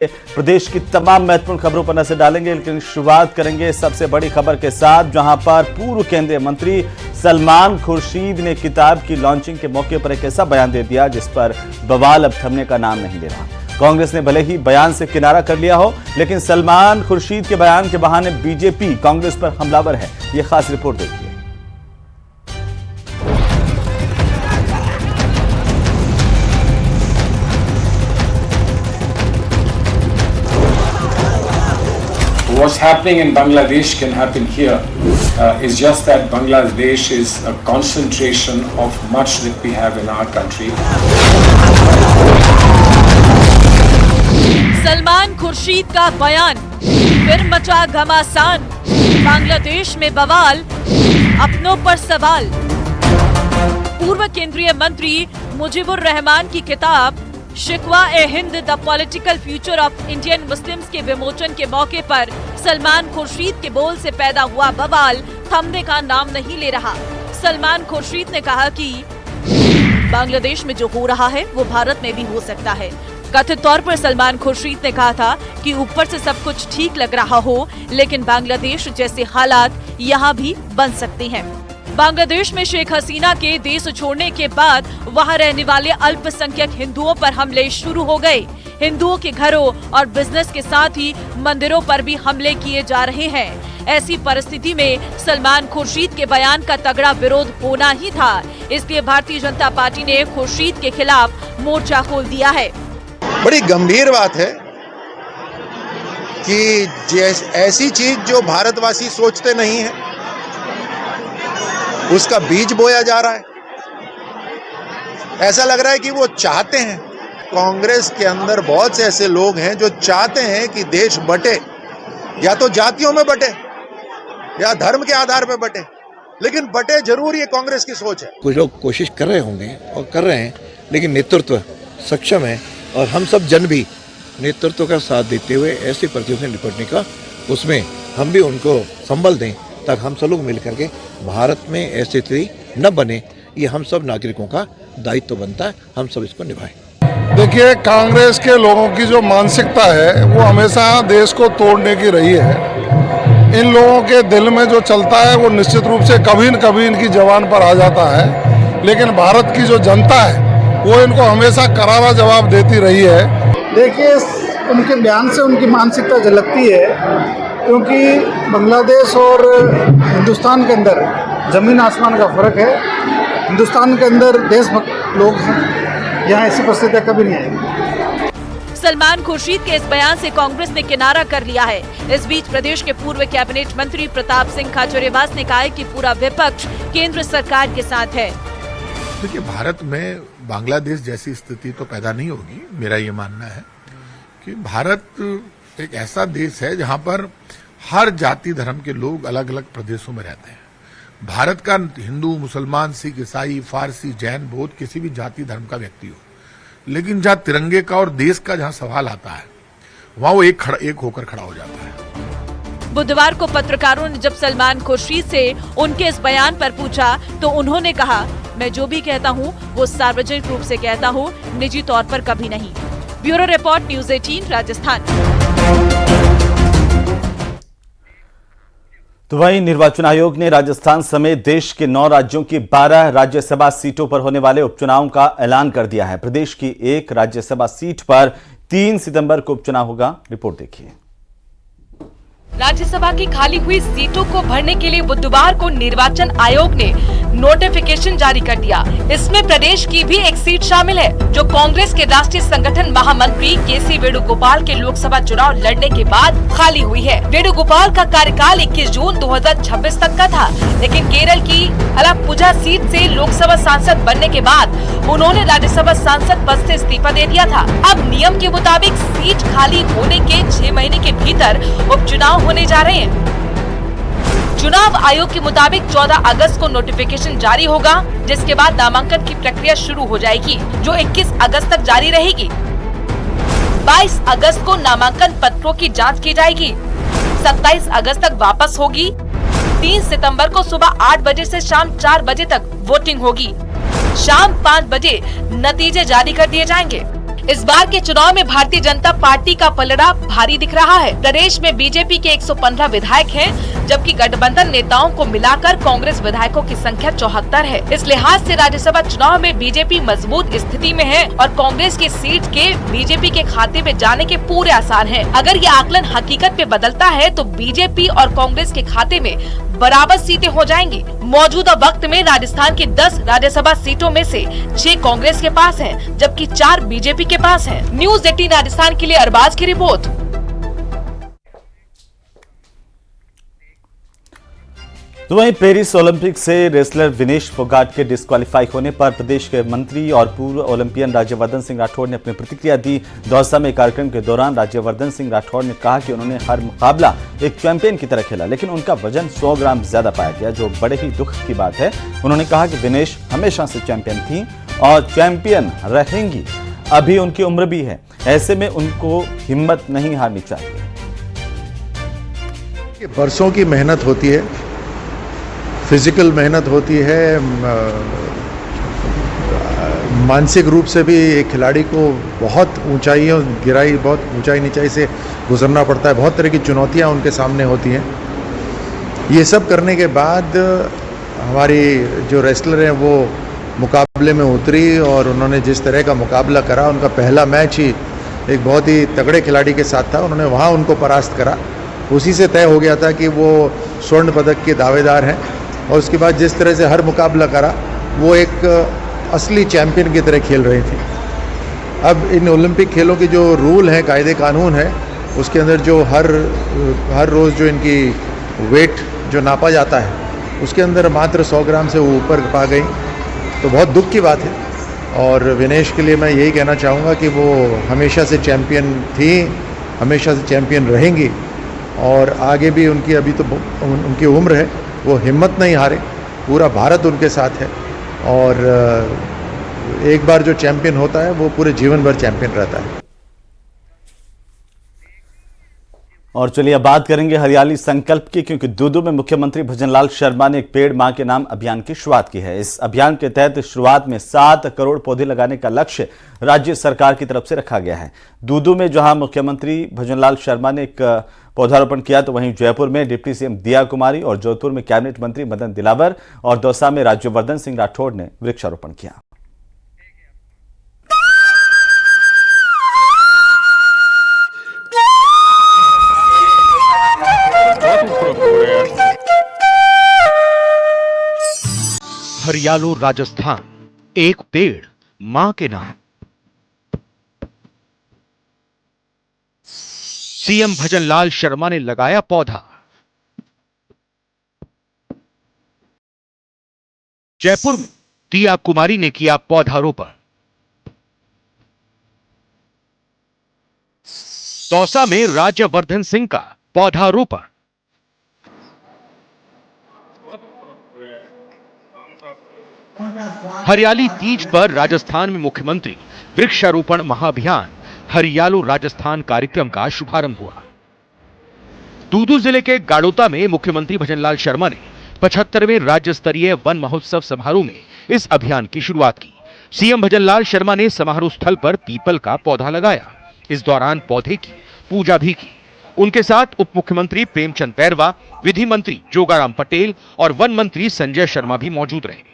प्रदेश की तमाम महत्वपूर्ण खबरों पर नजर डालेंगे, लेकिन शुरुआत करेंगे सबसे बड़ी खबर के साथ, जहां पर पूर्व केंद्रीय मंत्री सलमान खुर्शीद ने किताब की लॉन्चिंग के मौके पर एक ऐसा बयान दे दिया जिस पर बवाल अब थमने का नाम नहीं ले रहा। कांग्रेस ने भले ही बयान से किनारा कर लिया हो, लेकिन सलमान खुर्शीद के बयान के बहाने बीजेपी कांग्रेस पर हमलावर है। यह खास रिपोर्ट देखिए। What's happening in Bangladesh can happen here. It's just that Bangladesh is a concentration of much that we have in our country. Salman Khurshid का बयान, फिर मचा घमासान, बांग्लादेश में बवाल, अपनों पर सवाल। पूर्व केंद्रीय मंत्री मुजीबुर रहमान की किताब Shikwa-e-Hind the political future of Indian Muslims के विमोचन के मौके पर सलमान खुर्शीद के बोल से पैदा हुआ बवाल थमने का नाम नहीं ले रहा। सलमान खुर्शीद ने कहा कि बांग्लादेश में जो हो रहा है वो भारत में भी हो सकता है। कथित तौर पर सलमान खुर्शीद ने कहा था कि ऊपर से सब कुछ ठीक लग रहा हो, लेकिन बांग्लादेश जैसे हालात यहाँ भी बन सकते हैं। बांग्लादेश में शेख हसीना के देश छोड़ने के बाद वहां रहने वाले अल्पसंख्यक हिंदुओं पर हमले शुरू हो गए। हिंदुओं के घरों और बिजनेस के साथ ही मंदिरों पर भी हमले किए जा रहे हैं। ऐसी परिस्थिति में सलमान खुर्शीद के बयान का तगड़ा विरोध होना ही था। इसलिए भारतीय जनता पार्टी ने खुर्शीद के खिलाफ मोर्चा खोल दिया है। बड़ी गंभीर बात है कि ऐसी चीज जो भारतवासी सोचते नहीं है उसका बीज बोया जा रहा है। ऐसा लग रहा है कि वो चाहते हैं। कांग्रेस के अंदर बहुत से ऐसे लोग हैं जो चाहते हैं कि देश बटे, या तो जातियों में बटे या धर्म के आधार पर बटे, लेकिन बटे जरूर, ये कांग्रेस की सोच है। कुछ लोग कोशिश कर रहे होंगे और कर रहे हैं, लेकिन नेतृत्व सक्षम है और हम सब जन भी नेतृत्व का साथ देते हुए ऐसी परिस्थितियों से निपटने का, उसमें हम भी उनको संबल दें ताकि हम सब लोग मिलकर के भारत में ऐसी स्थिति न बने। ये हम सब नागरिकों का दायित्व बनता है, हम सब इसको निभाएं। देखिए, कांग्रेस के लोगों की जो मानसिकता है वो हमेशा देश को तोड़ने की रही है। इन लोगों के दिल में जो चलता है वो निश्चित रूप से कभी न कभी इनकी जबान पर आ जाता है, लेकिन भारत की जो जनता है वो इनको हमेशा करारा जवाब देती रही है। देखिए, उनके बयान से उनकी मानसिकता झलकती है, क्योंकि बांग्लादेश और हिंदुस्तान के अंदर ज़मीन आसमान का फ़र्क है। हिंदुस्तान के अंदर देशभक्त लोग हैं, यहाँ ऐसी परिस्थितियाँ कभी नहीं आएगी। सलमान खुर्शीद के इस बयान से कांग्रेस ने किनारा कर लिया है। इस बीच प्रदेश के पूर्व कैबिनेट मंत्री प्रताप सिंह खाचरियावास ने कहा है कि पूरा विपक्ष केंद्र सरकार के साथ है। देखिए, भारत में बांग्लादेश जैसी स्थिति तो पैदा नहीं होगी। मेरा ये मानना है कि भारत एक ऐसा देश है जहां पर हर जाति धर्म के लोग अलग अलग प्रदेशों में रहते हैं। भारत का हिंदू, मुसलमान, सिख, ईसाई, फारसी, जैन, बौद्ध, किसी भी जाति धर्म का व्यक्ति हो, लेकिन जहां तिरंगे का और देश का जहां सवाल आता है वहां वो एक होकर खड़ा हो जाता है। बुधवार को पत्रकारों ने जब सलमान खुर्शीद से उनके इस बयान पर पूछा तो उन्होंने कहा, मैं जो भी कहता हूँ वो सार्वजनिक रूप से कहता हूँ, निजी तौर पर कभी नहीं। Bureau report, news 18 Rajasthan. तो वहीं निर्वाचन आयोग ने राजस्थान समेत देश के 9 राज्यों की 12 राज्यसभा सीटों पर होने वाले उपचुनाव का ऐलान कर दिया है। प्रदेश की एक राज्यसभा सीट पर 3 सितंबर को उपचुनाव होगा। रिपोर्ट देखिए। राज्यसभा की खाली हुई सीटों को भरने के लिए बुधवार को निर्वाचन आयोग ने नोटिफिकेशन जारी कर दिया। इसमें प्रदेश की भी एक सीट शामिल है, जो कांग्रेस के राष्ट्रीय संगठन महामंत्री के.सी. वेणुगोपाल के लोकसभा चुनाव लड़ने के बाद खाली हुई है। वेणुगोपाल का कार्यकाल 21 जून 2026 तक का था, लेकिन केरल की अलपुझा सीट से लोकसभा सांसद बनने के बाद उन्होंने राज्यसभा सांसद पद से इस्तीफा दे दिया था। अब नियम के मुताबिक सीट खाली होने के 6 महीने के भीतर उपचुनाव होने जा रहे हैं। चुनाव आयोग के मुताबिक 14 अगस्त को नोटिफिकेशन जारी होगा, जिसके बाद नामांकन की प्रक्रिया शुरू हो जाएगी, जो 21 अगस्त तक जारी रहेगी। 22 अगस्त को नामांकन पत्रों की जांच की जाएगी। 27 अगस्त तक वापस होगी। 3 सितंबर को सुबह 8 बजे से शाम 4 बजे तक वोटिंग होगी। शाम 5 बजे नतीजे जारी कर दिए जाएंगे। इस बार के चुनाव में भारतीय जनता पार्टी का पलड़ा भारी दिख रहा है। प्रदेश में बीजेपी के 115 विधायक हैं, जबकि गठबंधन नेताओं को मिलाकर कांग्रेस विधायकों की संख्या 74 है। इस लिहाज से राज्यसभा चुनाव में बीजेपी मजबूत स्थिति में है और कांग्रेस की सीट के बीजेपी के खाते में जाने के पूरे आसार हैं। अगर ये आकलन हकीकत में बदलता है तो बीजेपी और कांग्रेस के खाते में बराबर सीटें हो जाएंगी। मौजूदा वक्त में राजस्थान की 10 राज्यसभा सीटों में से 6 कांग्रेस के पास हैं, जबकि 4 बीजेपी के पास हैं। न्यूज़ 18 राजस्थान के लिए अरबाज की रिपोर्ट। तो वहीं पेरिस ओलंपिक से रेसलर विनेश फोगाट के डिस्क्वालीफाई होने पर प्रदेश के मंत्री और पूर्व ओलंपियन राज्यवर्धन सिंह राठौड़ ने अपनी प्रतिक्रिया दी। दौसा में कार्यक्रम के दौरान राज्यवर्धन सिंह राठौड़ ने कहा कि उन्होंने हर मुकाबला एक चैंपियन की तरह खेला, लेकिन उनका वजन 100 ग्राम ज्यादा पाया गया, जो बड़े ही दुख की बात है। उन्होंने कहा कि विनेश हमेशा से चैंपियन थी और चैंपियन रहेंगी। अभी उनकी उम्र भी है, ऐसे में उनको हिम्मत नहीं हारनी चाहिए। बरसों की मेहनत होती है, फिजिकल मेहनत होती है, मानसिक रूप से भी एक खिलाड़ी को बहुत ऊंचाइयों गिराई, बहुत ऊंचाई नीचाई से गुजरना पड़ता है। बहुत तरह की चुनौतियां उनके सामने होती हैं। ये सब करने के बाद हमारी जो रेसलर हैं वो मुकाबले में उतरी और उन्होंने जिस तरह का मुकाबला करा, उनका पहला मैच ही एक बहुत ही तगड़े खिलाड़ी के साथ था। उन्होंने वहाँ उनको परास्त करा, उसी से तय हो गया था कि वो स्वर्ण पदक के दावेदार हैं। और उसके बाद जिस तरह से हर मुकाबला करा, वो एक असली चैंपियन की तरह खेल रही थी। अब इन ओलंपिक खेलों के जो रूल हैं, कायदे कानून है, उसके अंदर जो हर रोज़ जो इनकी वेट जो नापा जाता है, उसके अंदर मात्र 100 ग्राम से वो ऊपर पा गई, तो बहुत दुख की बात है। और विनेश के लिए मैं यही कहना चाहूँगा कि वो हमेशा से चैंपियन थी, हमेशा से चैंपियन रहेंगी और आगे भी उनकी अभी तो उनकी उम्र है, वो हिम्मत नहीं हारे। पूरा भारत उनके साथ है और एक बार जो चैंपियन होता है वो पूरे जीवन भर चैंपियन रहता है। और चलिए अब बात करेंगे हरियाली संकल्प की, क्योंकि दूदू में मुख्यमंत्री भजनलाल शर्मा ने एक पेड़ मां के नाम अभियान की शुरुआत की है। इस अभियान के तहत शुरुआत में 7 करोड़ पौधे लगाने का लक्ष्य राज्य सरकार की तरफ से रखा गया है। दूदू में जहां मुख्यमंत्री भजनलाल शर्मा ने एक पौधारोपण किया, तो वहीं जयपुर में डिप्टी सीएम दिया कुमारी और जोधपुर में कैबिनेट मंत्री मदन दिलावर और दौसा में राज्यवर्धन सिंह राठौड़ ने वृक्षारोपण किया। हरियालो राजस्थान, एक पेड़ मां के नाम। सीएम भजनलाल शर्मा ने लगाया पौधा। जयपुर में दिया कुमारी ने किया पौधारोपण। दौसा में राज्यवर्धन सिंह का पौधारोपण। हरियाली तीज पर राजस्थान में मुख्यमंत्री वृक्षारोपण महाअभियान हरियालो राजस्थान कार्यक्रम का शुभारंभ हुआ। दूदू जिले के गाड़ोता में मुख्यमंत्री भजनलाल शर्मा ने 75वें राज्य स्तरीय वन महोत्सव समारोह में इस अभियान की शुरुआत की। सीएम भजनलाल शर्मा ने समारोह स्थल पर पीपल का पौधा लगाया। इस दौरान पौधे की पूजा भी की। उनके साथ उप मुख्यमंत्री प्रेमचंद बैरवा, विधि मंत्री जोगाराम पटेल और वन मंत्री संजय शर्मा भी मौजूद रहे।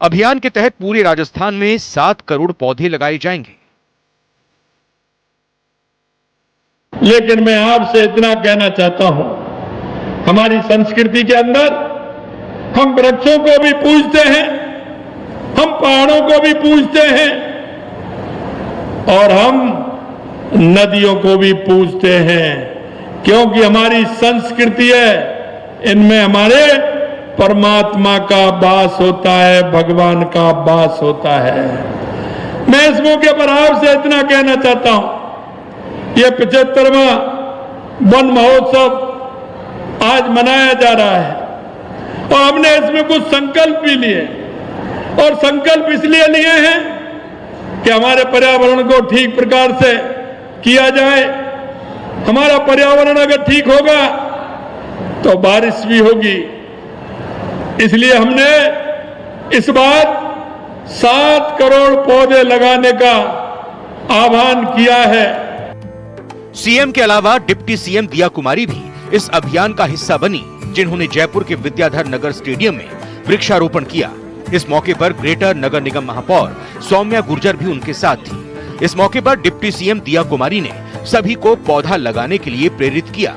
अभियान के तहत पूरे राजस्थान में 7 करोड़ पौधे लगाए जाएंगे। लेकिन मैं आपसे इतना कहना चाहता हूं, हमारी संस्कृति के अंदर हम वृक्षों को भी पूजते हैं, हम पहाड़ों को भी पूजते हैं और हम नदियों को भी पूजते हैं, क्योंकि हमारी संस्कृति है, इनमें हमारे परमात्मा का वास होता है, भगवान का वास होता है। मैं इस मौके पर आपसे इतना कहना चाहता हूं, ये 75वां वन महोत्सव आज मनाया जा रहा है और हमने इसमें कुछ संकल्प भी लिए और संकल्प इसलिए लिए हैं कि हमारे पर्यावरण को ठीक प्रकार से किया जाए। हमारा पर्यावरण अगर ठीक होगा तो बारिश भी होगी। इसलिए हमने इस बार 7 करोड़ पौधे लगाने का आह्वान किया है। सीएम के अलावा डिप्टी सीएम दिया कुमारी भी इस अभियान का हिस्सा बनी, जिन्होंने जयपुर के विद्याधर नगर स्टेडियम में वृक्षारोपण किया। इस मौके पर ग्रेटर नगर निगम महापौर सौम्या गुर्जर भी उनके साथ थी। इस मौके पर डिप्टी सीएम दिया कुमारी ने सभी को पौधा लगाने के लिए प्रेरित किया।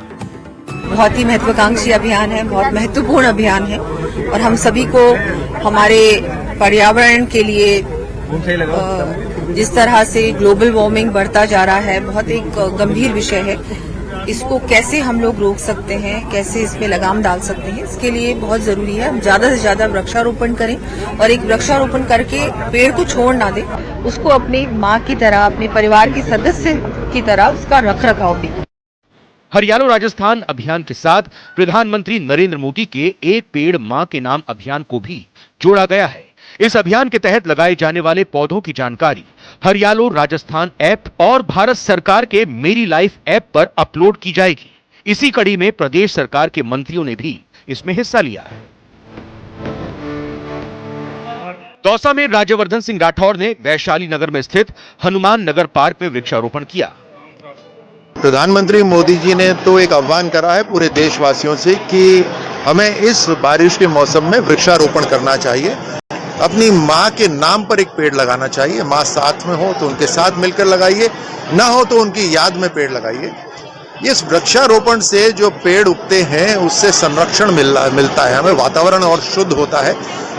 बहुत ही महत्वाकांक्षी अभियान है, बहुत महत्वपूर्ण अभियान है और हम सभी को हमारे पर्यावरण के लिए जिस तरह से ग्लोबल वार्मिंग बढ़ता जा रहा है, बहुत एक गंभीर विषय है। इसको कैसे हम लोग रोक सकते हैं, कैसे इसमें लगाम डाल सकते हैं, इसके लिए बहुत जरूरी है हम ज्यादा से ज्यादा वृक्षारोपण करें और एक वृक्षारोपण करके पेड़ को छोड़ ना दें, उसको अपनी माँ की तरह, अपने परिवार के सदस्य की तरह उसका रखरखाव भी। हरियाणा राजस्थान अभियान के साथ प्रधानमंत्री नरेंद्र मोदी के एक पेड़ मां के नाम अभियान को भी जोड़ा गया है। इस अभियान के तहत लगाए जाने वाले पौधों की जानकारी हरियाणा राजस्थान ऐप और भारत सरकार के मेरी लाइफ ऐप पर अपलोड की जाएगी। इसी कड़ी में प्रदेश सरकार के मंत्रियों ने भी इसमें हिस्सा लिया है। दौसा में राज्यवर्धन सिंह राठौर ने वैशाली नगर में स्थित हनुमान नगर पार्क में वृक्षारोपण किया। प्रधानमंत्री मोदी जी ने तो एक आह्वान करा है पूरे देशवासियों से कि हमें इस बारिश के मौसम में वृक्षारोपण करना चाहिए, अपनी माँ के नाम पर एक पेड़ लगाना चाहिए। माँ साथ में हो तो उनके साथ मिलकर लगाइए, ना हो तो उनकी याद में पेड़ लगाइए। इस वृक्षारोपण से जो पेड़ उगते हैं उससे संरक्षण मिलता है, हमें वातावरण और शुद्ध होता है,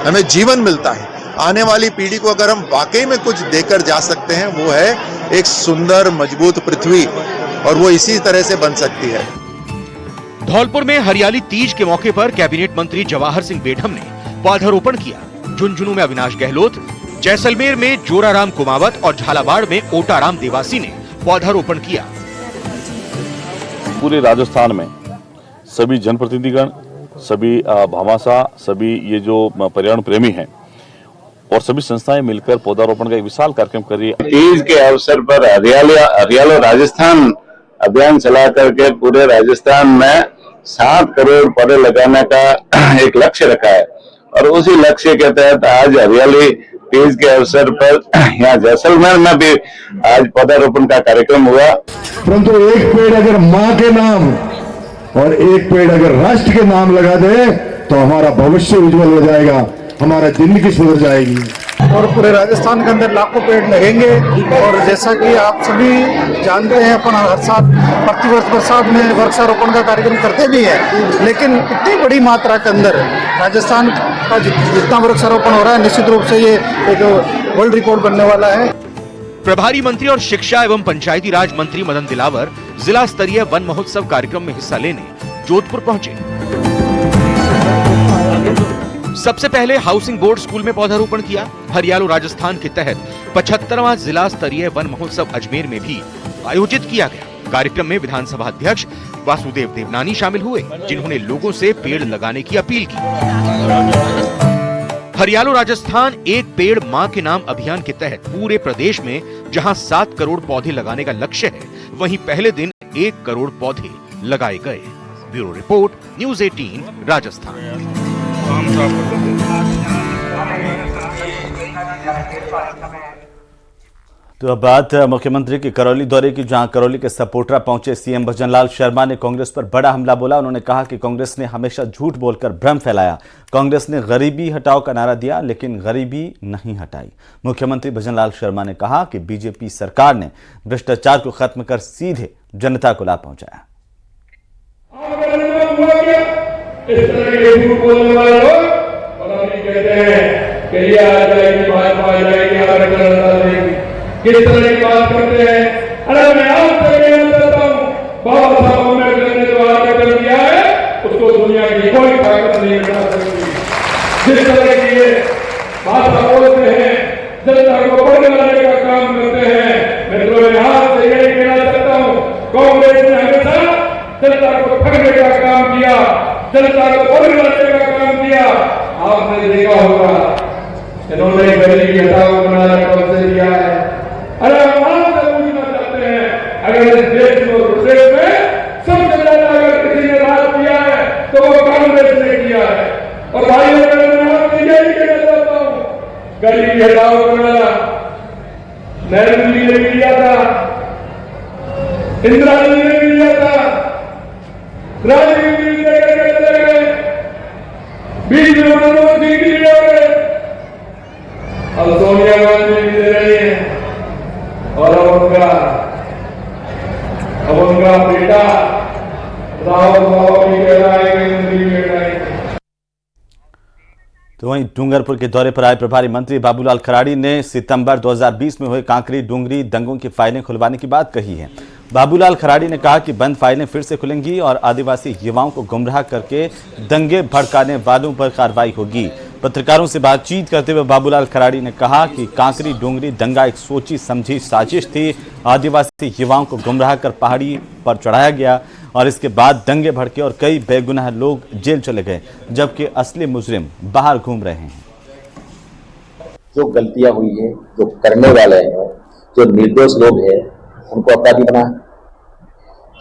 हमें जीवन मिलता है। आने वाली पीढ़ी को अगर हम वाकई में कुछ देकर जा सकते हैं वो है एक सुंदर मजबूत पृथ्वी, और वो इसी तरह से बन सकती है। धौलपुर में हरियाली तीज के मौके पर कैबिनेट मंत्री जवाहर सिंह बेढम ने पौधारोपण किया। झुंझुनू में अविनाश गहलोत, जैसलमेर में जोराराम कुमावत और झालावाड़ में ओटाराम देवासी ने पौधारोपण किया। पूरे राजस्थान में सभी जनप्रतिनिधिगण, सभी भामाशाह, सभी ये जो पर्यावरण प्रेमी हैं और सभी संस्थाएं मिलकर पौधारोपण का एक विशाल कार्यक्रम कर रही है। तीज के अवसर पर हरियाणा राजस्थान अभियान चला करके पूरे राजस्थान में 7 करोड़ पौधे लगाने का एक लक्ष्य रखा है और उसी लक्ष्य के तहत आज हरियाली तीज के अवसर पर यहाँ जैसलमेर में भी आज पौधारोपण का कार्यक्रम हुआ। परंतु एक पेड़ अगर माँ के नाम और एक पेड़ अगर राष्ट्र के नाम लगा दे तो हमारा भविष्य उज्जवल हो जाएगा, हमारा जिंदगी सुधर जाएगी। और पूरे राजस्थान के अंदर लाखों पेड़ लगेंगे और जैसा कि आप सभी जानते हैं अपन हर साल प्रतिवर्ष बरसात में वृक्षारोपण का कार्यक्रम करते भी हैं, लेकिन इतनी बड़ी मात्रा के अंदर राजस्थान का जितना वृक्षारोपण हो रहा है निश्चित रूप से ये एक वर्ल्ड रिकॉर्ड बनने वाला है। प्रभारी मंत्री और शिक्षा एवं पंचायती राज मंत्री मदन दिलावर जिला स्तरीय वन महोत्सव कार्यक्रम में हिस्सा लेने जोधपुर पहुंचे। सबसे पहले हाउसिंग बोर्ड स्कूल में पौधारोपण किया। हरियाणा राजस्थान के तहत 75वां जिला स्तरीय वन महोत्सव अजमेर में भी आयोजित किया गया। कार्यक्रम में विधानसभा अध्यक्ष वासुदेव देवनानी शामिल हुए, जिन्होंने लोगों से पेड़ लगाने की अपील की। हरियाणा राजस्थान एक पेड़ मां के नाम अभियान के तहत पूरे प्रदेश में जहां 7 करोड़ पौधे लगाने का लक्ष्य है, वहीं पहले दिन 1 करोड़ पौधे लगाए गए। Bureau report, news 18 Rajasthan. तो अब बात मुख्यमंत्री की करौली दौरे की, जहां करौली के सपोटरा पहुंचे सीएम भजनलाल शर्मा ने कांग्रेस पर बड़ा हमला बोला। उन्होंने कहा कि कांग्रेस ने हमेशा झूठ बोलकर भ्रम फैलाया। कांग्रेस ने गरीबी हटाओ का नारा दिया, लेकिन गरीबी नहीं हटाई। मुख्यमंत्री भजनलाल शर्मा ने कहा कि बीजेपी सरकार ने भ्रष्टाचार को खत्म कर सीधे जनता को लाभ पहुंचाया। इस तरह के झूठ बोलने वाले लोग और अभी कहते हैं कि ये आ जाएगी, भाजपा आ जाएगी, आरक्षण हटा देगी, किस तरह की बात करते हैं। अरे मैं आज तक कहना चाहता हूँ, बाबा साहब अम्बेडकर ने जो आरक्षण दिया है उसको दुनिया की कोई ताकत नहीं हटा सकती। जिस तरह की ये भाषा बोलते हैं, जनता को पढ़ने का काम करते हैं, मैं तो यहाँ से यही कहना चाहता हूँ, कांग्रेस ने हमेशा जनता को ठगने का काम किया, जनता को पढ़ने का काम किया। आपने देखा होगा इन्होंने गरीबी हटाओ का नारा कब से दिया है। अरे हम आपसे पूछना चाहते हैं, अगर इस देश और प्रदेश में सबसे ज्यादा अगर किसी ने राज किया है तो वो कांग्रेस ने किया है। और भाइयों मैं आपसे यही कहना चाहता हूँ, गरीबी हटाओ का नारा नरेंद्र मोदी ने किया था, दबंगा बेटा रावत बाबा भी कह रहा है कि नंदी बेटा है। तो वहीं डूंगरपुर के दौरे पर आए प्रभारी मंत्री बाबूलाल खराड़ी ने सितंबर 2020 में हुए कांकरी डूंगरी दंगों की फाइलें खुलवाने की बात कही है। बाबूलाल खराड़ी ने कहा कि बंद फाइलें फिर से खुलेंगी और आदिवासी युवाओं को गुमराह करके दंगे भड़काने वालों पर कार्रवाई होगी। पत्रकारों से बातचीत करते हुए बाबूलाल खराड़ी ने कहा कि कांकरी डूंगरी दंगा एक सोची समझी साजिश थी। आदिवासी युवाओं को गुमराह कर पहाड़ी पर चढ़ाया गया और इसके बाद दंगे भड़के और कई बेगुनाह लोग जेल चले गए, जबकि असली मुजरिम बाहर घूम रहे हैं। जो गलतियां हुई है, जो करने वाले हैं, जो निर्दोष लोग हैं, उनको अपराधी बना।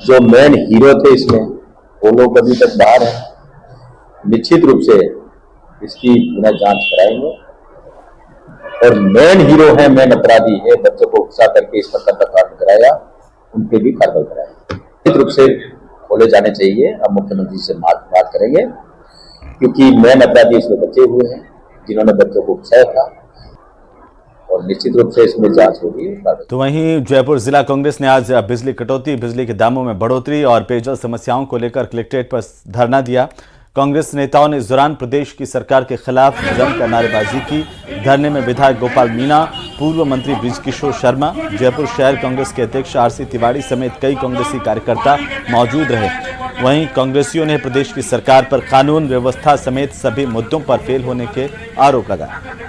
जो मेन हीरो थे इसमें, वो लोग अभी तक बाहर हैं। निश्चित रूप से इसकी पुनः जांच कराएंगे और मेन हीरो है, मेन अपराधी है, बच्चों को उकसा करके इस प्रकार का कांड कराया, उनके भी कार्रवाई कराएंगे। निश्चित रूप से खोले जाने चाहिए। अब मुख्यमंत्री से बात करेंगे, क्योंकि मेन अपराधी इसमें बचे हुए हैं, जिन्होंने बच्चों को उकसाया था, और निश्चित रूप से इसमें जांच होगी। तो वहीं जयपुर जिला कांग्रेस ने आज बिजली कटौती, बिजली के दामों में बढ़ोतरी और पेयजल समस्याओं को लेकर कलेक्ट्रेट पर धरना दिया। कांग्रेस नेताओं ने इस दौरान प्रदेश की सरकार के खिलाफ जमकर नारेबाजी की। धरने में विधायक गोपाल मीणा, पूर्व मंत्री बृजकिशोर शर्मा, जयपुर शहर कांग्रेस के अध्यक्ष आरसी तिवारी समेत कई कांग्रेसी कार्यकर्ता मौजूद रहे। वहीं कांग्रेसियों ने प्रदेश की सरकार पर कानून व्यवस्था समेत सभी मुद्दों पर फेल होने के आरोप लगाए।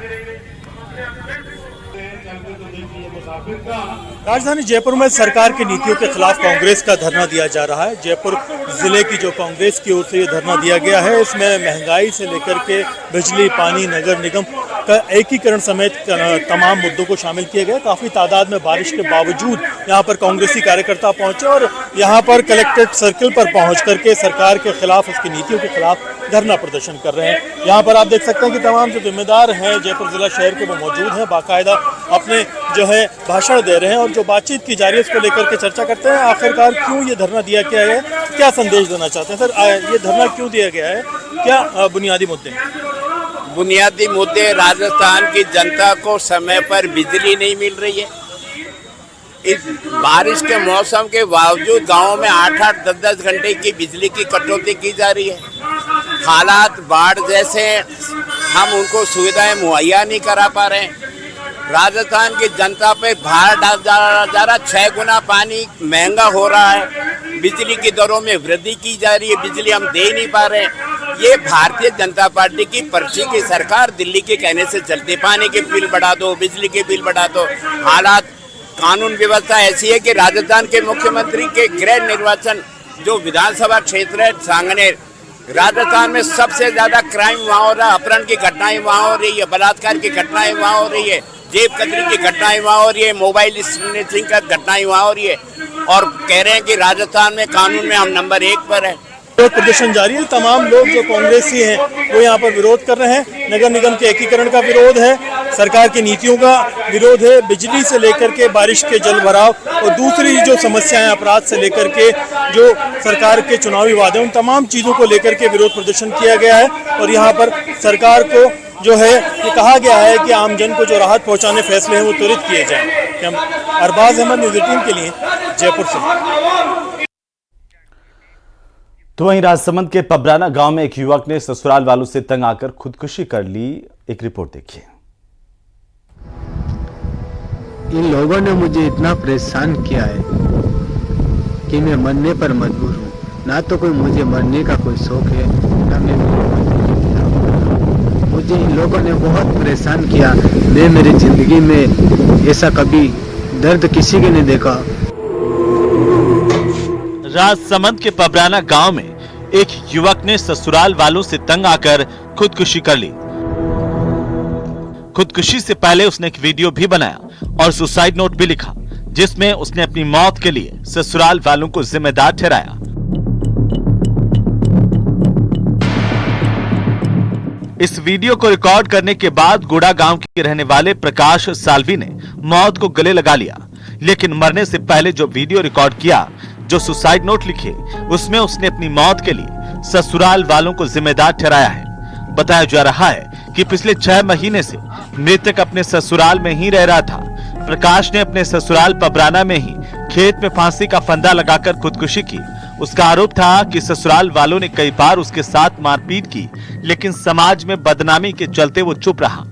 राजधानी जयपुर में सरकार की नीतियों के खिलाफ कांग्रेस का धरना दिया जा रहा है। जयपुर जिले की जो कांग्रेस की ओर से ये धरना दिया गया है, इसमें महंगाई से लेकर के बिजली, पानी, नगर निगम का एकीकरण समेत तमाम मुद्दों को शामिल किया गया। काफ़ी तादाद में बारिश के बावजूद यहाँ पर कांग्रेसी कार्यकर्ता पहुंचे और यहाँ पर कलेक्ट्रेट सर्किल पर पहुंच करके सरकार के खिलाफ, उसकी नीतियों के खिलाफ धरना प्रदर्शन कर रहे हैं। यहाँ पर आप देख सकते हैं कि तमाम जो जिम्मेदार हैं जयपुर जिला शहर के, वो मौजूद हैं, बाकायदा अपने जो है भाषण दे रहे हैं और जो बातचीत की जा रही है उसको लेकर के चर्चा करते हैं। आखिरकार क्यों ये धरना दिया गया है, क्या संदेश देना चाहते हैं सर? ये धरना क्यों दिया गया है, क्या बुनियादी मुद्दे? बुनियादी मुद्दे, राजस्थान की जनता को समय पर बिजली नहीं मिल रही है। इस बारिश के मौसम के बावजूद गाँव में 8-8, 10-10 घंटे की बिजली की कटौती की जा रही है। हालात बाढ़ जैसे, हम उनको सुविधाएं मुहैया नहीं करा पा रहे हैं। राजस्थान की जनता पे भार डाल जा रहा, 6 गुना पानी महंगा हो रहा है, बिजली की दरों में वृद्धि की जा रही है, बिजली हम दे नहीं पा रहे हैं। ये भारतीय जनता पार्टी की पर्ची की सरकार दिल्ली के कहने से चलती। पानी के बिल बढ़ा दो, बिजली के बिल बढ़ा दो। हालात, कानून व्यवस्था ऐसी है कि राजस्थान के मुख्यमंत्री के गृह निर्वाचन जो विधानसभा क्षेत्र है सांगनेर, राजस्थान में सबसे ज्यादा क्राइम वहाँ हो रहा है, अपहरण की घटनाएं वहाँ हो रही है, बलात्कार की घटनाएं वहाँ हो रही है, जेब कतरी की घटनाएं वहाँ हो रही है, मोबाइल स्नैचिंग का घटनाएं वहाँ हो रही है, और कह रहे हैं कि राजस्थान में कानून में हम नंबर 1 पर है। विरोध प्रदर्शन जारी है। तमाम लोग जो कांग्रेसी हैं वो यहाँ पर विरोध कर रहे हैं। नगर निगम के एकीकरण का विरोध है, सरकार की नीतियों का विरोध है, बिजली से लेकर के बारिश के जल भराव और दूसरी जो समस्याएं, अपराध से लेकर के जो सरकार के चुनावी वादे, उन तमाम चीज़ों को लेकर के विरोध प्रदर्शन किया गया है। और यहाँ पर सरकार को जो है ये कहा गया है कि आमजन को जो राहत पहुँचाने फैसले हैं वो त्वरित किए जाएँ। अरबाज अहमद, न्यूज़ 18 के लिए जयपुर से। तो वहीं राजसमंद के पबराना गांव में एक युवक ने ससुराल वालों से तंग आकर खुदकुशी कर ली। एक रिपोर्ट देखिए। इन लोगों ने मुझे इतना परेशान किया है कि मैं मरने पर मजबूर हूँ। ना तो कोई मुझे मरने का कोई शौक है, ना मैं मुझे इन लोगों ने बहुत परेशान किया। मैं मेरी जिंदगी में ऐसा कभी दर्द किसी के नहीं देखा। राजसमंद के पबराना गांव में एक युवक ने ससुराल वालों से तंग आकर खुदकुशी कर ली। खुदकुशी से पहले उसने एक वीडियो भी बनाया और सुसाइड नोट भी लिखा, जिसमें उसने अपनी मौत के लिए ससुराल वालों को जिम्मेदार ठहराया। इस वीडियो को रिकॉर्ड करने के बाद गुड़ा गांव के रहने वाले प्रकाश साल्वी ने मौत को गले लगा लिया, लेकिन मरने से पहले जो वीडियो रिकॉर्ड किया, जो सुसाइड नोट लिखे, उसमें उसने अपनी मौत के लिए ससुराल वालों को जिम्मेदार ठहराया है। बताया जा रहा है कि पिछले 6 महीने से मृतक अपने ससुराल में ही रह रहा था। प्रकाश ने अपने ससुराल पबराना में ही खेत में फांसी का फंदा लगाकर खुदकुशी की। उसका आरोप था कि ससुराल वालों ने कई बार उसके साथ मारपीट की, लेकिन समाज में बदनामी के चलते वो चुप रहा।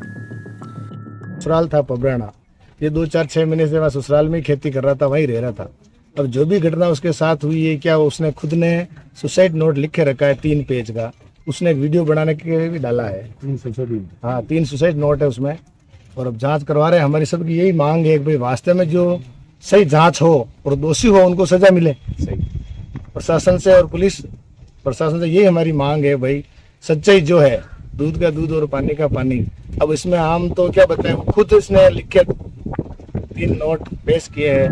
ससुराल था पबराना, ये 2-4-6 महीने से मैं ससुराल में खेती कर रहा था, वहीं रह रहा था। अब जो भी घटना उसके साथ हुई है, क्या उसने खुद ने सुसाइड नोट लिख के रखा है 3 पेज का, उसने वीडियो बनाने के लिए भी डाला है। 3 सुसाइड नोट है उसमें। और अब जांच करवा रहे हैं। हमारी सबकी यही मांग है कि भाई वास्तव में जो सही जांच हो और दोषी हो उनको सजा मिले। सही प्रशासन से और पुलिस प्रशासन से यही हमारी मांग है। भाई सच्चाई जो है, दूध का दूध और पानी का पानी। अब इसमें हम तो क्या बताएं, खुद इसने लिख के 3 नोट पेश किए हैं।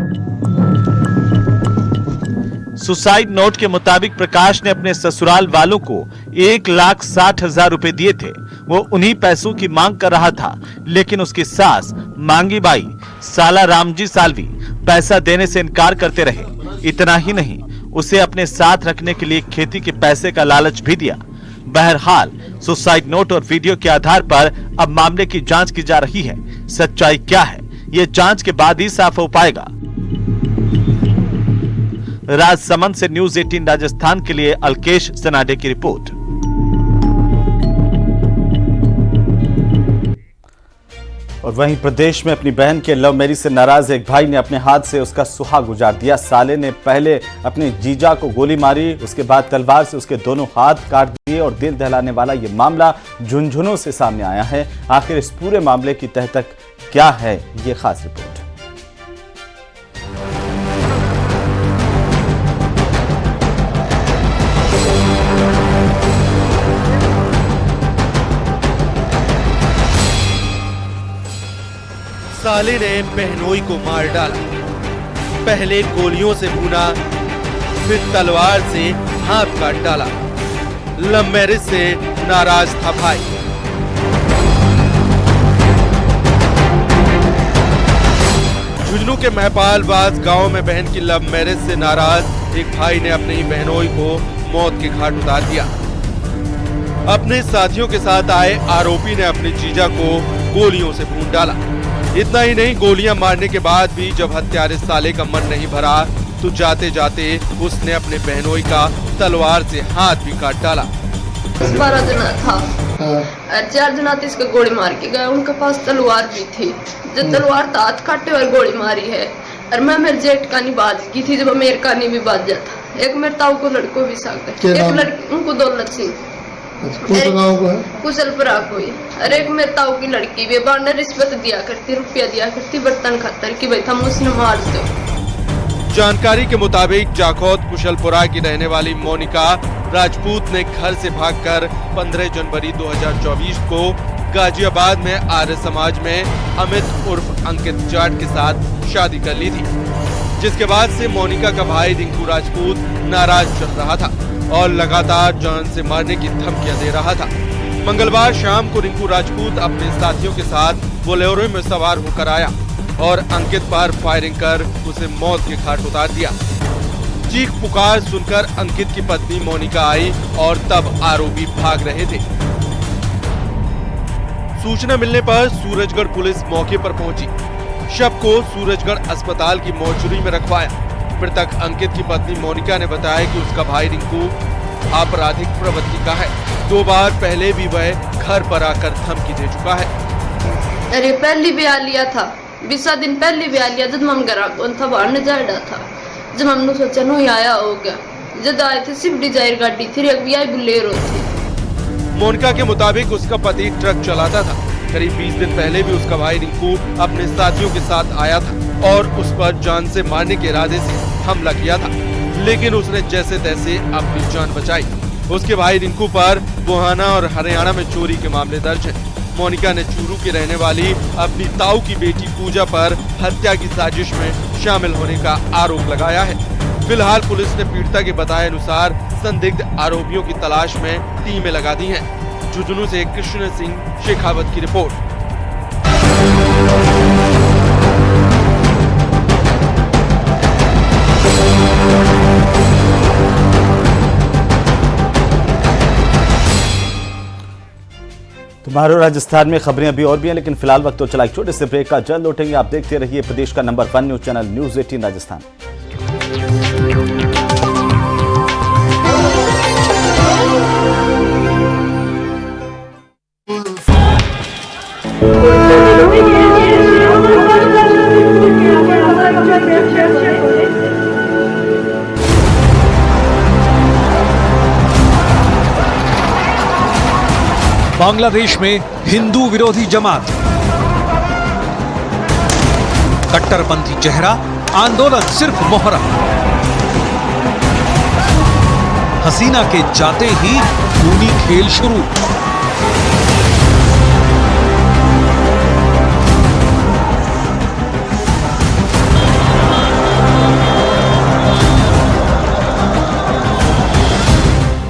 सुसाइड नोट के मुताबिक प्रकाश ने अपने ससुराल वालों को 1,60,000 रुपए दिए थे। वो उन्हीं पैसों की मांग कर रहा था, लेकिन उसकी सास मांगी बाई साला रामजी सालवी पैसा देने से इनकार करते रहे। इतना ही नहीं, उसे अपने साथ रखने के लिए खेती के पैसे का लालच भी दिया। बहरहाल सुसाइड नोट और वीडियो के आधार पर अब मामले की जांच की जा रही है। सच्चाई क्या है, ये जांच के बाद ही साफ हो पाएगा। राजसमंद से न्यूज़ 18 राजस्थान के लिए अलकेश सनाडे की रिपोर्ट। और वहीं प्रदेश में अपनी बहन के लव मैरिज से नाराज एक भाई ने अपने हाथ से उसका सुहाग उजाड़ दिया। साले ने पहले अपने जीजा को गोली मारी, उसके बाद तलवार से उसके दोनों हाथ काट दिए और दिल दहलाने वाला ये मामला झुंझुनों से सामने आया है। आखिर इस पूरे मामले की तह तक क्या है, ये खास रिपोर्ट। साले ने बहनोई को मार डाला, पहले गोलियों से भूना, फिर तलवार से हाथ काट डाला। लव मैरिज से नाराज था भाई। झुंझुनू के महपालबाज गांव में बहन की लव मैरिज से नाराज एक भाई ने अपनी बहनोई को मौत के घाट उतार दिया। अपने साथियों के साथ आए आरोपी ने अपने जीजा को गोलियों से भून डाला। इतना ही नहीं, गोलियां मारने के बाद भी जब हत्यारे साले का मन नहीं भरा तो जाते जाते उसने अपने बहनोई का तलवार से हाथ भी काट डाला। 12 जना था और 4 जना तो इसको गोली मार के गए। उनके पास तलवार भी थी, जो तलवार था हाथ काटे हुए गोली मारी है। और मैं मेरे जेठ का नहीं बाज की थी, जब मेरे का नहीं भी बाज जाता। एक मेरे ताऊ को लड़को भी साथ, एक लड़की उनको दौलत सिंह कुशलपुरा कोई, अरे एक मेरे ताऊ की लड़की भी बार रिश्वत दिया करती, रुपया दिया करती बर्तन खातर की भाई हम उसने मार दो। जानकारी के मुताबिक जाखौद कुशलपुरा की रहने वाली मोनिका राजपूत ने घर से भागकर 15 जनवरी 2024 को गाजियाबाद में आर्य समाज में अमित उर्फ अंकित जाट के साथ शादी कर ली थी, जिसके बाद से मोनिका का भाई रिंकू राजपूत नाराज चल रहा था और लगातार जान से मारने की धमकियां दे रहा था। मंगलवार शाम को रिंकू राजपूत अपने साथियों के साथ बोलेरो में सवार होकर आया और अंकित पर फायरिंग कर उसे मौत के घाट उतार दिया। चीख पुकार सुनकर अंकित की पत्नी मोनिका आई और तब आरोपी भाग रहे थे। सूचना मिलने पर सूरजगढ़ पुलिस मौके पर पहुंची। शव को सूरजगढ़ अस्पताल की मोर्चरी में रखवाया। मृतक अंकित की पत्नी मोनिका ने बताया कि उसका भाई रिंकू आपराधिक प्रवृत्ति का है। 2 बार पहले भी वह घर पर आकर धमकी दे चुका है। अरे पहली ब्याह लिया था, 20 दिन पहले ब्याह लिया, जब हम घर कौन था बाहर न जाएगा था। जब हमने सोचा नो आया हो गया, जब आए थे स्विफ्ट डिजायर गाड़ी थी, एक भी आई बुलेरो थी। मोनिका के मुताबिक उसका पति ट्रक चलाता था। करीब 20 दिन पहले भी उसका भाई रिंकू अपने साथियों के साथ आया था और उस पर जान से मारने के इरादे से हमला किया था, लेकिन उसने जैसे तैसे अपनी जान बचाई। उसके भाई रिंकू पर बुहाना और हरियाणा में चोरी के मामले दर्ज हैं। मोनिका ने चूरू की रहने वाली अपनी ताऊ की बेटी पूजा पर हत्या की साजिश में शामिल होने का आरोप लगाया है। फिलहाल पुलिस ने पीड़िता के बताए अनुसार संदिग्ध आरोपियों की तलाश में टीमें लगा दी हैं। झुंझुनू से कृष्ण सिंह शेखावत की रिपोर्ट। तुम्हारो राजस्थान में खबरें अभी और भी हैं, लेकिन फिलहाल वक्त तो चला एक छोटे से ब्रेक का। जल्द लौटेंगे। आप देखते रहिए प्रदेश का number 1 news channel news 18 Rajasthan. Bangladesh में हिंदू विरोधी जमात, कट्टरपंथी चेहरा, आंदोलन सिर्फ मोहरा। हसीना के जाते ही खूनी खेल शुरू।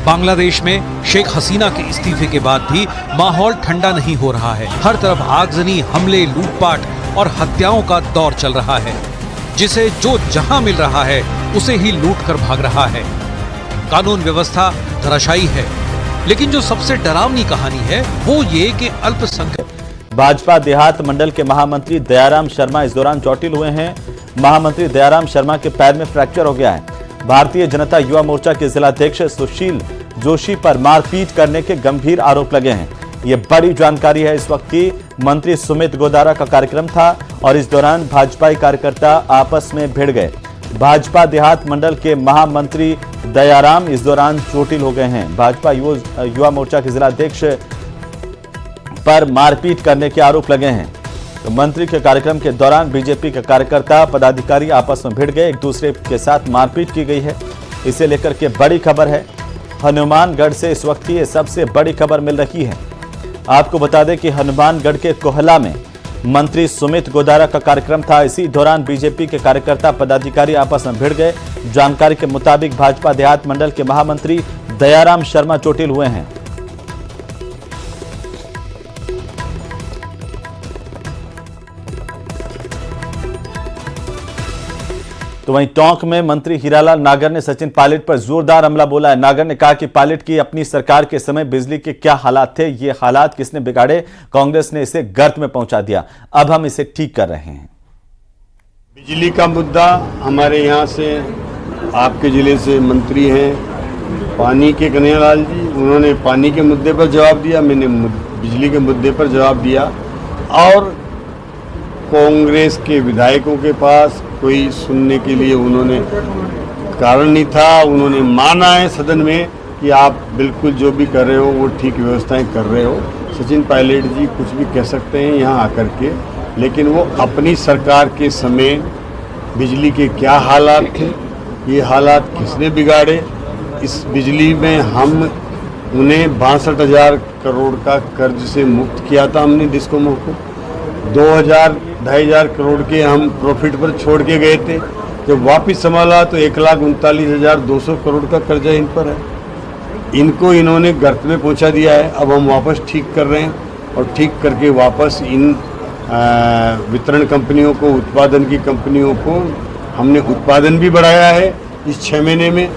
बांग्लादेश में शेख हसीना के इस्तीफे के बाद भी माहौल ठंडा नहीं हो रहा है। हर तरफ आगजनी, हमले, लूटपाट और हत्याओं का दौर चल रहा है, जिसे जो जहां मिल रहा है उसे ही लूट कर भाग रहा है। कानून व्यवस्था धराशायी है, लेकिन जो सबसे डरावनी कहानी है वो ये कि अल्पसंख्यक। भाजपा देहात मंडल के महामंत्री दयाराम शर्मा इस दौरान चोटिल हुए हैं। महामंत्री दयाराम शर्मा के पैर में फ्रैक्चर हो गया है। भारतीय जनता युवा मोर्चा के जिलाध्यक्ष सुशील जोशी पर मारपीट करने के गंभीर आरोप लगे हैं। ये बड़ी जानकारी है। इस वक्त की मंत्री सुमित गोदारा का कार्यक्रम था और इस दौरान भाजपाई कार्यकर्ता आपस में भिड़ गए। भाजपा देहात मंडल के महामंत्री दयाराम इस दौरान चोटिल हो गए हैं। भाजपा युवा मोर्चा के जिलाध्यक्ष पर मारपीट करने के आरोप लगे हैं। तो मंत्री के कार्यक्रम के दौरान बीजेपी के कार्यकर्ता पदाधिकारी आपस में भिड़ गए, एक दूसरे के साथ मारपीट की गई है। इसे लेकर के बड़ी खबर है। हनुमानगढ़ से इस वक्त की सबसे बड़ी खबर मिल रही है। आपको बता दें कि हनुमानगढ़ के कोहला में मंत्री सुमित गोदारा का कार्यक्रम था। इसी दौरान बीजेपी के कार्यकर्ता पदाधिकारी आपस में भिड़ गए। जानकारी के मुताबिक भाजपा देहात मंडल के महामंत्री दयाराम शर्मा चोटिल हुए हैं। तो वहीं टोंक में मंत्री हीरालाल नागर ने सचिन पायलट पर जोरदार हमला बोला है। नागर ने कहा कि पायलट की अपनी सरकार के समय बिजली के क्या हालात थे, ये हालात किसने बिगाड़े, कांग्रेस ने इसे गर्त में पहुंचा दिया, अब हम इसे ठीक कर रहे हैं। बिजली का मुद्दा हमारे यहाँ से आपके जिले से मंत्री हैं पानी के कन्हैयालाल जी, उन्होंने पानी के मुद्दे पर जवाब दिया, मैंने बिजली के मुद्दे पर जवाब दिया। और कांग्रेस के विधायकों के पास कोई सुनने के लिए उन्होंने कारण नहीं था। उन्होंने माना है सदन में कि आप बिल्कुल जो भी कर रहे हो वो ठीक व्यवस्थाएं कर रहे हो। सचिन पायलट जी कुछ भी कह सकते हैं यहाँ आकर के, लेकिन वो अपनी सरकार के समय बिजली के क्या हालात थे, ये हालात किसने बिगाड़े। इस बिजली में हम उन्हें 62,000 करोड़ का कर्ज से मुक्त किया था हमने डिस्कोमो को। 2,000-2,500 करोड़ के हम प्रॉफिट पर छोड़ के गए थे। जब वापस संभाला तो 1,39,200 करोड़ का कर्जा इन पर है। इनको इन्होंने गर्त में पहुंचा दिया है। अब हम वापस ठीक कर रहे हैं और ठीक करके वापस इन वितरण कंपनियों को, उत्पादन की कंपनियों को हमने उत्पादन भी बढ़ाया है इस 6 महीने में।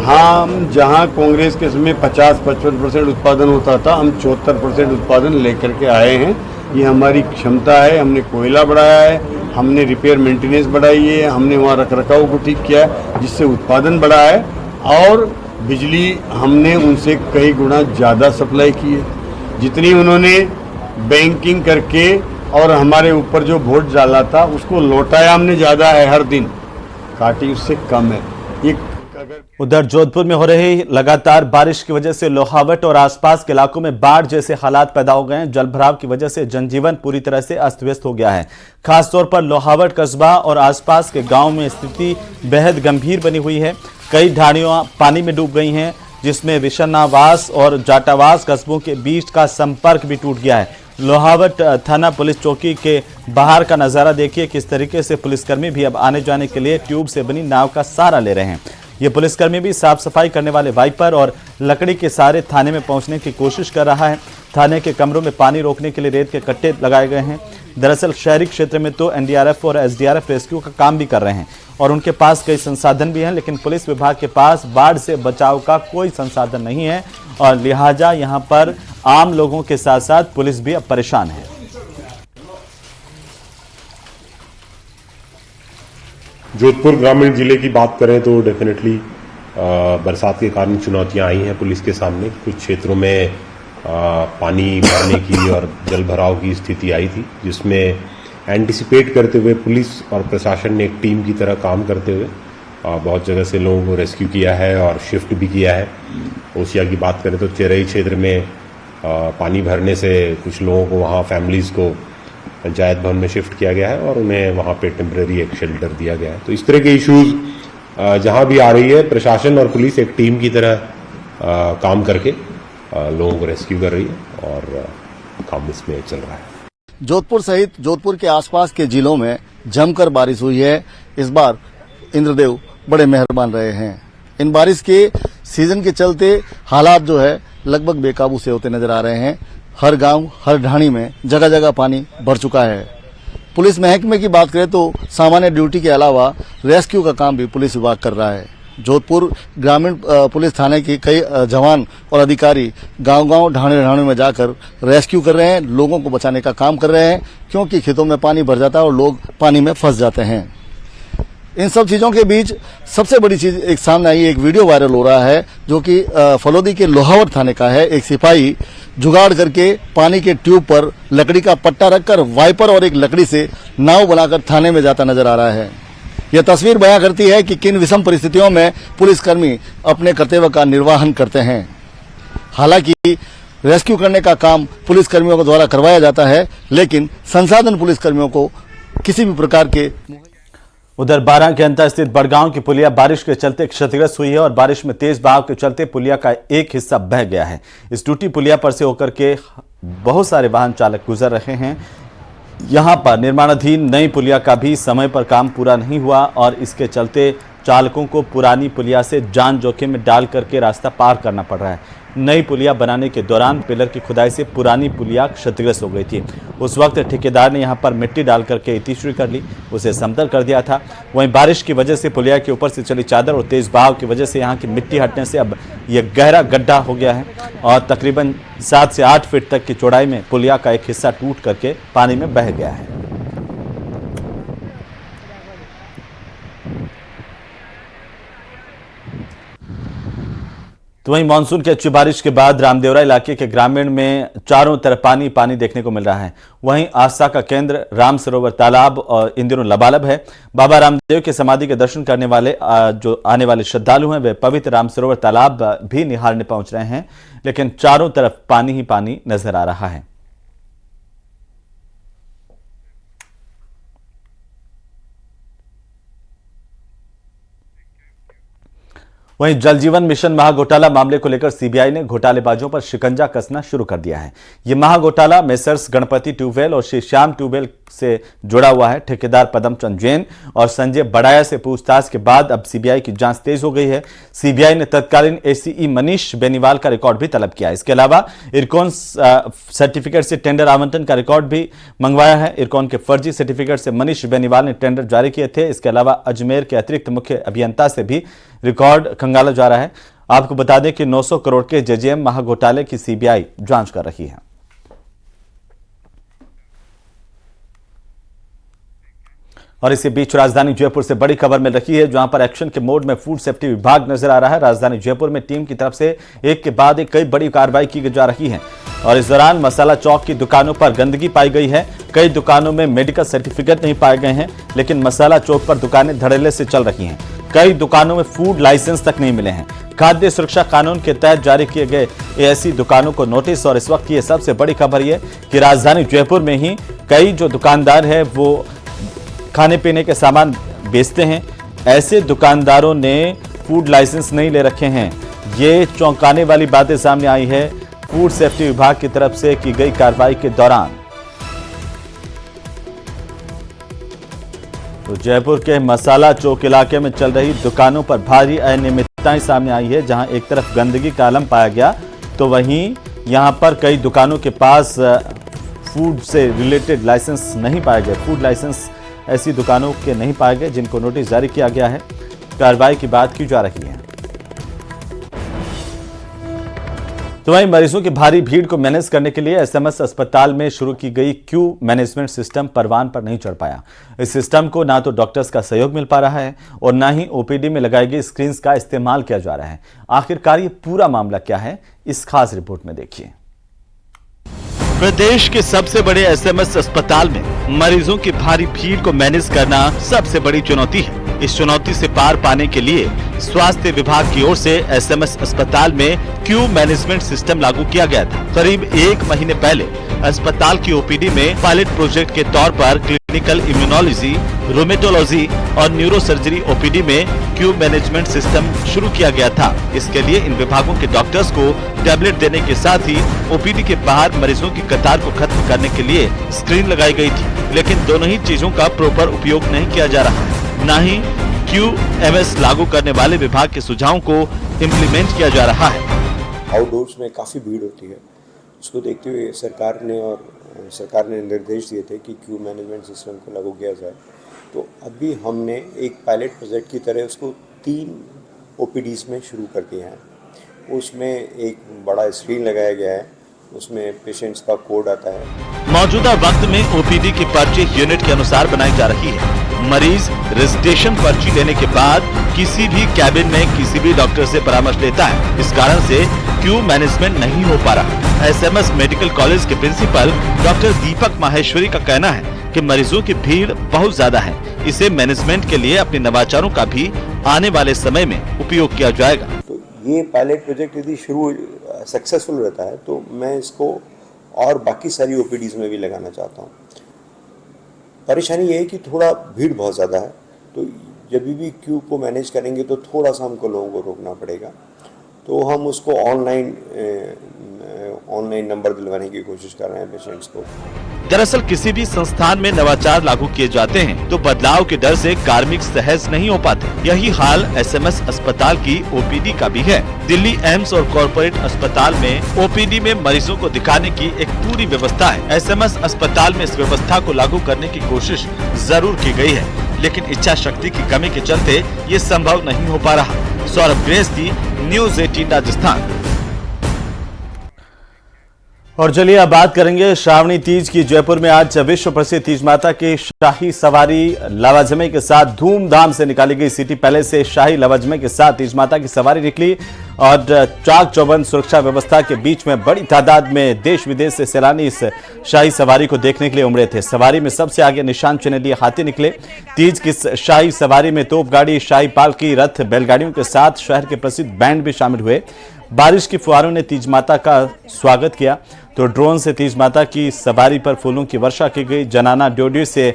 हम जहां कांग्रेस के समय 50-55% उत्पादन होता था, हम 74% उत्पादन लेकर के आए हैं। ये हमारी क्षमता है। हमने कोयला बढ़ाया है, हमने रिपेयर मेंटेनेंस बढ़ाई है, हमने वहाँ रख रखाव को ठीक किया है, जिससे उत्पादन बढ़ा है। और बिजली हमने उनसे कई गुना ज़्यादा सप्लाई की है। जितनी उन्होंने बैंकिंग करके और हमारे ऊपर जो वोट डाला था उसको लौटाया हमने ज़्यादा है, हर दिन काटी उससे कम है। ये उधर जोधपुर में हो रही लगातार बारिश की वजह से लोहावट और आसपास के इलाकों में बाढ़ जैसे हालात पैदा हो गए हैं। जलभराव की वजह से जनजीवन पूरी तरह से अस्त व्यस्त हो गया है। खासतौर पर लोहावट कस्बा और आसपास के गांव में स्थिति बेहद गंभीर बनी हुई है। कई ढाणियां पानी में डूब गई हैं, जिसमें विशनावास और जाटावास कस्बों के बीच का संपर्क भी टूट गया है। लोहावट थाना पुलिस चौकी के बाहर का नज़ारा देखिए, किस तरीके से पुलिसकर्मी भी अब आने जाने के लिए ट्यूब से बनी नाव का सहारा ले रहे हैं। ये पुलिसकर्मी भी साफ सफाई करने वाले वाइपर और लकड़ी के सहारे थाने में पहुंचने की कोशिश कर रहा है। थाने के कमरों में पानी रोकने के लिए रेत के कट्टे लगाए गए हैं। दरअसल शहरी क्षेत्र में तो एनडीआरएफ और एसडीआरएफ रेस्क्यू का काम भी कर रहे हैं और उनके पास कई संसाधन भी हैं, लेकिन पुलिस विभाग के पास बाढ़ से बचाव का कोई संसाधन नहीं है और लिहाजा यहां पर आम लोगों के साथ साथ पुलिस भी अब परेशान है। जोधपुर ग्रामीण जिले की बात करें तो डेफिनेटली बरसात के कारण चुनौतियां आई हैं पुलिस के सामने। कुछ क्षेत्रों में पानी भरने की और जल भराव की स्थिति आई थी, जिसमें एंटिसिपेट करते हुए पुलिस और प्रशासन ने एक टीम की तरह काम करते हुए बहुत जगह से लोगों को रेस्क्यू किया है और शिफ्ट भी किया है। ओसिया की बात करें तो चेरई क्षेत्र में पानी भरने से कुछ लोगों को वहाँ फैमिलीज़ को पंचायत भवन में शिफ्ट किया गया है और उन्हें वहाँ पे टेम्परेरी एक शेल्टर दिया गया है। तो इस तरह के इश्यूज जहाँ भी आ रही है, प्रशासन और पुलिस एक टीम की तरह काम करके लोगों को रेस्क्यू कर रही है और काम इसमें चल रहा है। जोधपुर सहित जोधपुर के आसपास के जिलों में जमकर बारिश हुई है। इस बार इंद्रदेव बड़े मेहरबान रहे हैं। इन बारिश के सीजन के चलते हालात जो है लगभग बेकाबू से होते नजर आ रहे हैं। हर गांव, हर ढाणी में जगह जगह पानी भर चुका है। पुलिस महकमे की बात करें तो सामान्य ड्यूटी के अलावा रेस्क्यू का काम भी पुलिस विभाग कर रहा है। जोधपुर ग्रामीण पुलिस थाने के कई जवान और अधिकारी गांव-गांव, ढाणे-ढाणे में जाकर रेस्क्यू कर रहे हैं, लोगों को बचाने का काम कर रहे हैं, क्योंकि खेतों में पानी भर जाता है और लोग पानी में फंस जाते हैं। इन सब चीजों के बीच सबसे बड़ी चीज एक सामने आई, एक वीडियो वायरल हो रहा है जो कि फलोदी के लोहावट थाने का है। एक सिपाही जुगाड़ करके पानी के ट्यूब पर लकड़ी का पट्टा रखकर वाइपर और एक लकड़ी से नाव बनाकर थाने में जाता नजर आ रहा है। यह तस्वीर बयां करती है कि किन विषम परिस्थितियों में पुलिसकर्मी अपने कर्तव्य का निर्वहन करते हैं। हालांकि रेस्क्यू करने का काम पुलिसकर्मियों के द्वारा करवाया जाता है, लेकिन संसाधन पुलिसकर्मियों को किसी भी प्रकार के। उधर बारां के अंतर स्थित बड़गांव की पुलिया बारिश के चलते क्षतिग्रस्त हुई है और बारिश में तेज बहाव के चलते पुलिया का एक हिस्सा बह गया है। इस टूटी पुलिया पर से होकर के बहुत सारे वाहन चालक गुजर रहे हैं। यहां पर निर्माणाधीन नई पुलिया का भी समय पर काम पूरा नहीं हुआ और इसके चलते चालकों को पुरानी पुलिया से जान जोखिम में डाल करके रास्ता पार करना पड़ रहा है। नई पुलिया बनाने के दौरान पिलर की खुदाई से पुरानी पुलिया क्षतिग्रस्त हो गई थी। उस वक्त ठेकेदार ने यहां पर मिट्टी डाल करके इति शुरू कर ली, उसे समतल कर दिया था। वहीं बारिश की वजह से पुलिया के ऊपर से चली चादर और तेज बहाव की वजह से यहां की मिट्टी हटने से अब यह गहरा गड्ढा हो गया है और तकरीबन 7 से 8 फीट तक की चौड़ाई में पुलिया का एक हिस्सा टूट करके पानी में बह गया है। तो वहीं मानसून की अच्छी बारिश के बाद रामदेवरा इलाके के ग्रामीण में चारों तरफ पानी पानी देखने को मिल रहा है। वहीं आस्था का केंद्र राम सरोवर तालाब और इन दिनों लबालब है। बाबा रामदेव के समाधि के दर्शन करने वाले जो आने वाले श्रद्धालु हैं वे पवित्र राम सरोवर तालाब भी निहारने पहुंच रहे हैं, लेकिन चारों तरफ पानी ही पानी नजर आ रहा है। वहीं जल जीवन मिशन महाघोटाला मामले को लेकर सीबीआई ने घोटालेबाजों पर शिकंजा कसना शुरू कर दिया है। यह महाघोटाला मेसर्स गणपति ट्यूबवेल और श्री श्याम ट्यूबवेल से जुड़ा हुआ है। ठेकेदार पदमचंद जैन और संजय बड़ाया से पूछताछ के बाद अब सीबीआई की जांच तेज हो गई है। सीबीआई ने तत्कालीन एसीई मनीष बेनीवाल का रिकॉर्ड भी तलब किया है। इसके अलावा इरकॉन सर्टिफिकेट से टेंडर आवंटन का रिकॉर्ड भी मंगवाया है। इरकॉन के फर्जी सर्टिफिकेट से मनीष बेनीवाल ने टेंडर जारी किए थे। इसके अलावा अजमेर के अतिरिक्त मुख्य अभियंता से भी रिकॉर्ड खंगाला जा रहा है। आपको बता दें कि 900 करोड़ के जेजेएम महाघोटाले की सीबीआई जांच कर रही है। और इसी बीच राजधानी जयपुर से बड़ी खबर मिल रही है, जहां पर एक्शन के मोड में फूड सेफ्टी विभाग नजर आ रहा है। राजधानी जयपुर में टीम की तरफ से एक के बाद एक कई बड़ी कार्रवाई की जा रही है और इस दौरान मसाला चौक की दुकानों पर गंदगी पाई गई है। कई दुकानों में मेडिकल सर्टिफिकेट नहीं पाए गए हैं, लेकिन मसाला चौक पर दुकानें धड़ल्ले से चल रही हैं। कई दुकानों में फूड लाइसेंस तक नहीं मिले हैं। खाद्य सुरक्षा कानून के तहत जारी किए गए ऐसी दुकानों को नोटिस। और इस वक्त ये सबसे बड़ी खबर ये कि राजधानी जयपुर में ही कई जो दुकानदार है वो खाने पीने के सामान बेचते हैं, ऐसे दुकानदारों ने फूड लाइसेंस नहीं ले रखे हैं। ये चौंकाने वाली बातें सामने आई है फूड सेफ्टी विभाग की तरफ से की गई कार्रवाई के दौरान। तो जयपुर के मसाला चौक इलाके में चल रही दुकानों पर भारी अनियमितताएं सामने आई है। जहां एक तरफ गंदगी का आलम पाया गया, तो वहीं यहां पर कई दुकानों के पास फूड से रिलेटेड लाइसेंस नहीं पाए गए। फूड लाइसेंस ऐसी दुकानों के नहीं पाए गए जिनको नोटिस जारी किया गया है। कार्रवाई की बात की जा रही है। तो वहीं मरीजों की भारी भीड़ को मैनेज करने के लिए एसएमएस अस्पताल में शुरू की गई क्यू मैनेजमेंट सिस्टम परवान पर नहीं चढ़ पाया। इस सिस्टम को ना तो डॉक्टर्स का सहयोग मिल पा रहा है और ना ही ओपीडी में लगाई गई स्क्रीन्स का इस्तेमाल किया जा रहा है। आखिरकार ये पूरा मामला क्या है, इस खास रिपोर्ट में देखिए। प्रदेश के सबसे बड़े एसएमएस अस्पताल में मरीजों की भारी भीड़ को मैनेज करना सबसे बड़ी चुनौती है। इस चुनौती से पार पाने के लिए स्वास्थ्य विभाग की ओर से एसएमएस अस्पताल में क्यू मैनेजमेंट सिस्टम लागू किया गया था। करीब 1 महीने पहले अस्पताल की ओपीडी में पायलट प्रोजेक्ट के तौर पर क्लिनिकल इम्यूनोलॉजी, रोमेटोलॉजी और न्यूरोसर्जरी ओपीडी में क्यू मैनेजमेंट सिस्टम शुरू किया गया था। इसके लिए इन विभागों के डॉक्टर्स को टैबलेट देने के साथ ही ओपीडी के बाहर मरीजों की कतार को खत्म करने के लिए स्क्रीन लगाई गई थी, लेकिन दोनों ही चीजों का प्रॉपर उपयोग नहीं किया जा रहा है, न ही QMS लागू करने वाले विभाग के सुझावों को इम्प्लीमेंट किया जा रहा है। आउटडोर्स में काफ़ी भीड़ होती है, उसको देखते हुए सरकार ने निर्देश दिए थे कि क्यू मैनेजमेंट सिस्टम को लागू किया जाए। तो अभी हमने एक पायलट प्रोजेक्ट की तरह उसको 3 OPDs में शुरू कर दिया है। उसमें एक बड़ा स्क्रीन लगाया गया है, उसमें पेशेंट्स का कोड आता है। मौजूदा वक्त में ओपीडी की पर्ची यूनिट के अनुसार बनाई जा रही है। मरीज रजिस्ट्रेशन पर्ची लेने के बाद किसी भी कैबिन में किसी भी डॉक्टर से परामर्श लेता है। इस कारण से क्यू मैनेजमेंट नहीं हो पा रहा। एसएमएस मेडिकल कॉलेज के प्रिंसिपल डॉक्टर दीपक माहेश्वरी का कहना है कि मरीजों की भीड़ बहुत ज्यादा है। इसे मैनेजमेंट के लिए अपने नवाचारों का भी आने वाले समय में उपयोग किया जाएगा। तो ये पायलट प्रोजेक्ट यदि शुरू सक्सेसफुल रहता है तो मैं इसको और बाकी सारी ओपीडीज में भी लगाना चाहता हूँ। परेशानी ये है कि थोड़ा भीड़ बहुत ज़्यादा है, तो जब भी क्यू को मैनेज करेंगे तो थोड़ा सा हमको लोगों को रोकना पड़ेगा। तो हम उसको ऑनलाइन नंबर दिलवाने की कोशिश कर रहे हैं पेशेंट्स को। दरअसल किसी भी संस्थान में नवाचार लागू किए जाते हैं तो बदलाव के डर से कार्मिक सहज नहीं हो पाते। यही हाल एसएमएस अस्पताल की ओपीडी का भी है। दिल्ली एम्स और कॉर्पोरेट अस्पताल में ओपीडी में मरीजों को दिखाने की एक पूरी व्यवस्था है। एसएमएस अस्पताल में इस व्यवस्था को लागू करने की कोशिश जरूर की गई है, लेकिन इच्छा शक्ति की कमी के चलते ये संभव नहीं हो पा रहा। सौरभ ग्रेस्ती, न्यूज़ 18 राजस्थान। और चलिए अब बात करेंगे श्रावणी तीज की। जयपुर में आज विश्व प्रसिद्ध तीज माता की शाही सवारी लवाजमे के साथ धूमधाम से निकाली गई। सिटी पैलेस से शाही लवाजमे के साथ तीज माता की सवारी निकली और चाक चौबंद सुरक्षा व्यवस्था के बीच में बड़ी तादाद में देश विदेश से सैलानी इस शाही सवारी को देखने के लिए उमड़े थे। सवारी में सबसे आगे निशान चिन्ह लिए हाथी निकले। तीज की शाही सवारी में तोपगाड़ी, शाही पालकी, रथ, बैलगाड़ियों के साथ शहर के प्रसिद्ध बैंड भी शामिल हुए। बारिश की फुहारों ने तीज माता का स्वागत किया तो ड्रोन से तीज माता की सवारी पर फूलों की वर्षा की गई। जनाना ड्योडी से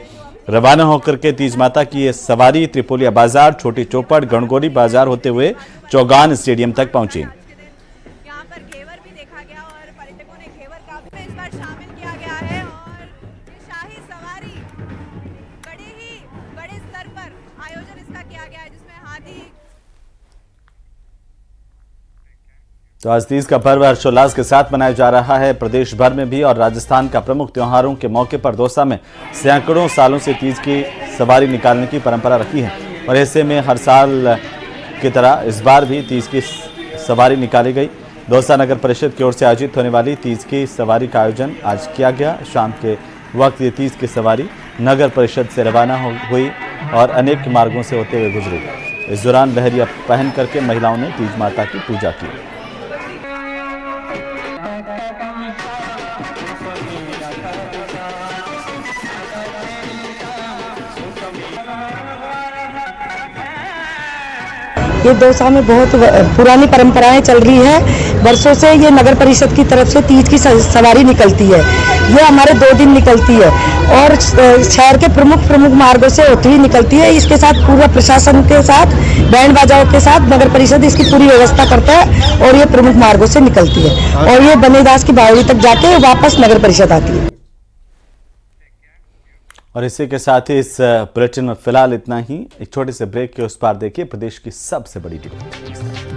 रवाना होकर के तीज माता की ये सवारी त्रिपोलिया बाजार, छोटी चौपड़, गणगौरी बाजार होते हुए चौगान स्टेडियम तक पहुंची। यहाँ पर घेवर भी देखा गया और पर्यटकों ने घेवर का भी इस बार शामिल किया गया है और ये शाही सवारी बड़े स्तर पर आयोजन इसका किया गया है, जिसमें हाथी। तो आज तीज का पर्व हर्षोल्लास के साथ मनाया जा रहा है प्रदेश भर में भी। और राजस्थान का प्रमुख त्योहारों के मौके पर दौसा में सैकड़ों सालों से तीज की सवारी निकालने की परंपरा रखी है और ऐसे में हर साल की तरह इस बार भी तीज की सवारी निकाली गई। दौसा नगर परिषद की ओर से आयोजित होने वाली तीज की सवारी का आयोजन आज किया गया। शाम के वक्त ये तीज की सवारी नगर परिषद से रवाना हुई और अनेक मार्गों से होते हुए गुजरी। इस दौरान लहरिया पहन करके महिलाओं ने तीज माता की पूजा की। ये दौसा में बहुत पुरानी परंपराएं चल रही हैं। वर्षों से ये नगर परिषद की तरफ से तीज की सवारी निकलती है। ये हमारे 2 दिन निकलती है और शहर के प्रमुख मार्गों से होती हुई निकलती है। इसके साथ पूरा प्रशासन के साथ बैंड बाजाओं के साथ नगर परिषद इसकी पूरी व्यवस्था करता है और ये प्रमुख मार्गों से निकलती है और ये बनेदास की बावड़ी तक जाके वापस नगर परिषद आती है। और इसी के साथ ही इस बुलेटिन में फिलहाल इतना ही। एक छोटे से ब्रेक के उस पार देखिए प्रदेश की सबसे बड़ी टीम।